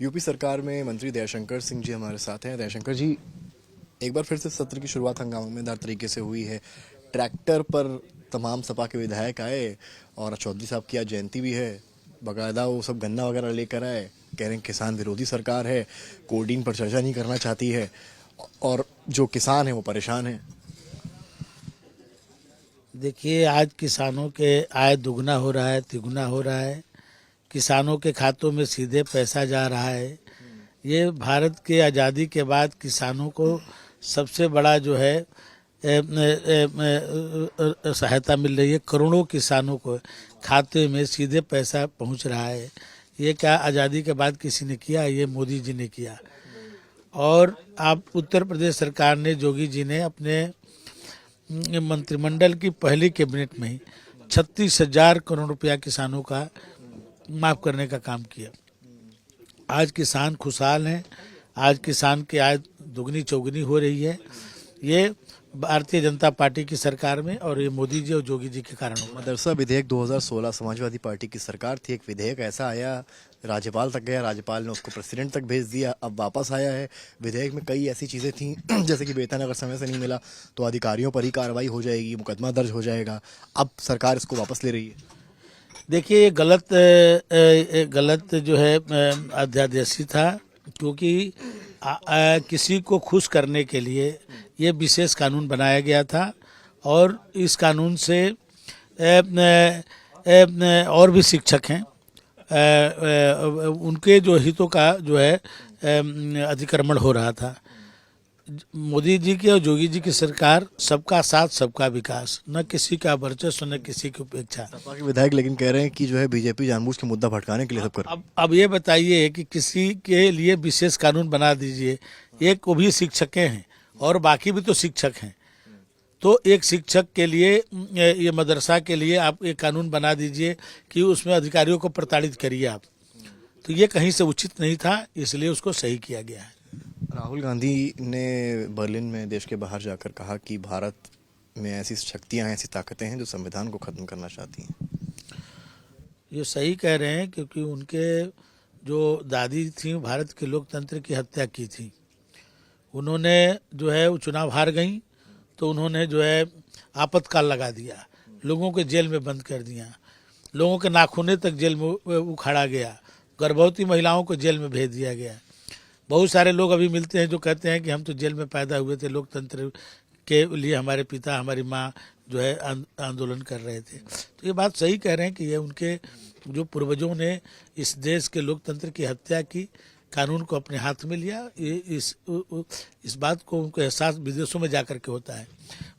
UP सरकार में मंत्री दयाशंकर सिंह जी हमारे साथ हैं। दयाशंकर जी, एक बार फिर से सत्र की शुरुआत हंगामेदार तरीके से हुई है। ट्रैक्टर पर तमाम सपा के विधायक आए और चौधरी साहब की आज जयंती भी है। बाकायदा वो सब गन्ना वगैरह लेकर आए, कह रहे हैं किसान विरोधी सरकार है, कोडिंग पर चर्चा नहीं करना चाहती है और जो किसान है वो परेशान है। देखिए, आज किसानों के आय दुगना हो रहा है, तिगुना हो रहा है। किसानों के खातों में सीधे पैसा जा रहा है। ये भारत के आज़ादी के बाद किसानों को सबसे बड़ा जो है सहायता मिल रही है। करोड़ों किसानों को खाते में सीधे पैसा पहुंच रहा है। ये क्या आज़ादी के बाद किसी ने किया? ये मोदी जी ने किया। और आप उत्तर प्रदेश सरकार ने, जोगी जी ने अपने मंत्रिमंडल की पहली कैबिनेट में ही 36,000 करोड़ रुपया किसानों का माफ करने का काम किया। आज किसान खुशहाल हैं। आज किसान की आय दुगनी चौगुनी हो रही है। ये भारतीय जनता पार्टी की सरकार में और ये मोदी जी और जोगी जी के कारण हुआ। मदरसा विधेयक 2016 समाजवादी पार्टी की सरकार थी। एक विधेयक ऐसा आया, राज्यपाल तक गया, राज्यपाल ने उसको प्रेसिडेंट तक भेज दिया, अब वापस आया है। विधेयक में कई ऐसी चीज़ें थी जैसे कि वेतन अगर समय से नहीं मिला तो अधिकारियों पर ही कार्रवाई हो जाएगी, मुकदमा दर्ज हो जाएगा। अब सरकार इसको वापस ले रही है। देखिए, ये गलत जो है अध्यादेश था, क्योंकि किसी को खुश करने के लिए ये विशेष कानून बनाया गया था। और इस कानून से और भी शिक्षक हैं, उनके जो हितों का जो है अतिक्रमण हो रहा था। मोदी जी की और जोगी जी की सरकार सबका साथ सबका विकास, न किसी का वर्चस्व न किसी की उपेक्षा। सपा के विधायक लेकिन कह रहे हैं कि जो है बीजेपी जानबूझ के मुद्दा भटकाने के लिए सब कर। अब ये बताइए कि किसी के लिए विशेष कानून बना दीजिए। एक वो भी शिक्षक हैं और बाकी भी तो शिक्षक हैं। तो एक शिक्षक के लिए, ये मदरसा के लिए आप एक कानून बना दीजिए कि उसमें अधिकारियों को प्रताड़ित करिए आप। तो ये कहीं से उचित नहीं था, इसलिए उसको सही किया गया है। राहुल गांधी ने बर्लिन में देश के बाहर जाकर कहा कि भारत में ऐसी शक्तियां हैं, ऐसी ताकतें हैं जो संविधान को खत्म करना चाहती हैं। ये सही कह रहे हैं, क्योंकि उनके जो दादी थी भारत के लोकतंत्र की हत्या की थी। उन्होंने जो है वो चुनाव हार गई तो उन्होंने जो है आपातकाल लगा दिया, लोगों के जेल में बंद कर दिया, लोगों के नाखूने तक जेल में उखाड़ा गया, गर्भवती महिलाओं को जेल में भेज दिया गया। बहुत सारे लोग अभी मिलते हैं जो कहते हैं कि हम तो जेल में पैदा हुए थे, लोकतंत्र के लिए हमारे पिता हमारी माँ जो है आंदोलन कर रहे थे। तो ये बात सही कह रहे हैं कि ये उनके जो पूर्वजों ने इस देश के लोकतंत्र की हत्या की, कानून को अपने हाथ में लिया। ये इस बात को उनको एहसास विदेशों में जाकर के होता है।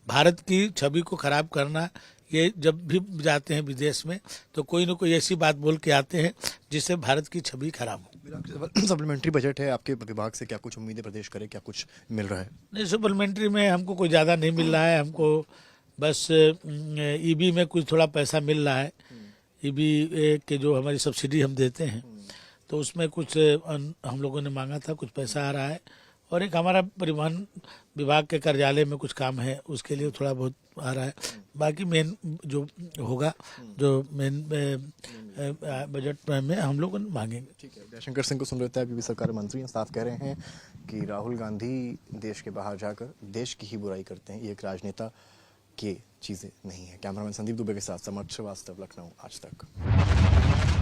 भारत की छवि को खराब करना, ये जब भी जाते हैं विदेश में तो कोई ना कोई ऐसी बात बोल के आते हैं जिससे भारत की छवि खराब हो। सप्लीमेंट्री बजट है आपके विभाग से, क्या कुछ उम्मीदें प्रदेश करे, क्या कुछ मिल रहा है? नहीं, सप्लीमेंट्री में हमको कोई ज़्यादा नहीं मिल रहा है। हमको बस ईबी में कुछ थोड़ा पैसा मिल रहा है। ईबी के जो हमारी सब्सिडी हम देते हैं तो उसमें कुछ हम लोगों ने मांगा था, कुछ पैसा आ रहा है। और एक हमारा परिवहन विभाग के कार्यालय में कुछ काम है, उसके लिए थोड़ा बहुत आ रहा है। बाकी मेन जो होगा, जो मेन बजट में हम लोग मांगेंगे। ठीक है, दयाशंकर सिंह को सुन लेते हैं। अभी भी सरकार मंत्री हैं, साफ कह रहे हैं कि राहुल गांधी देश के बाहर जाकर देश की ही बुराई करते हैं, ये एक राजनेता की चीज़ें नहीं है। कैमरामैन संदीप दुबे के साथ समर्थ श्रीवास्तव, लखनऊ, आज तक।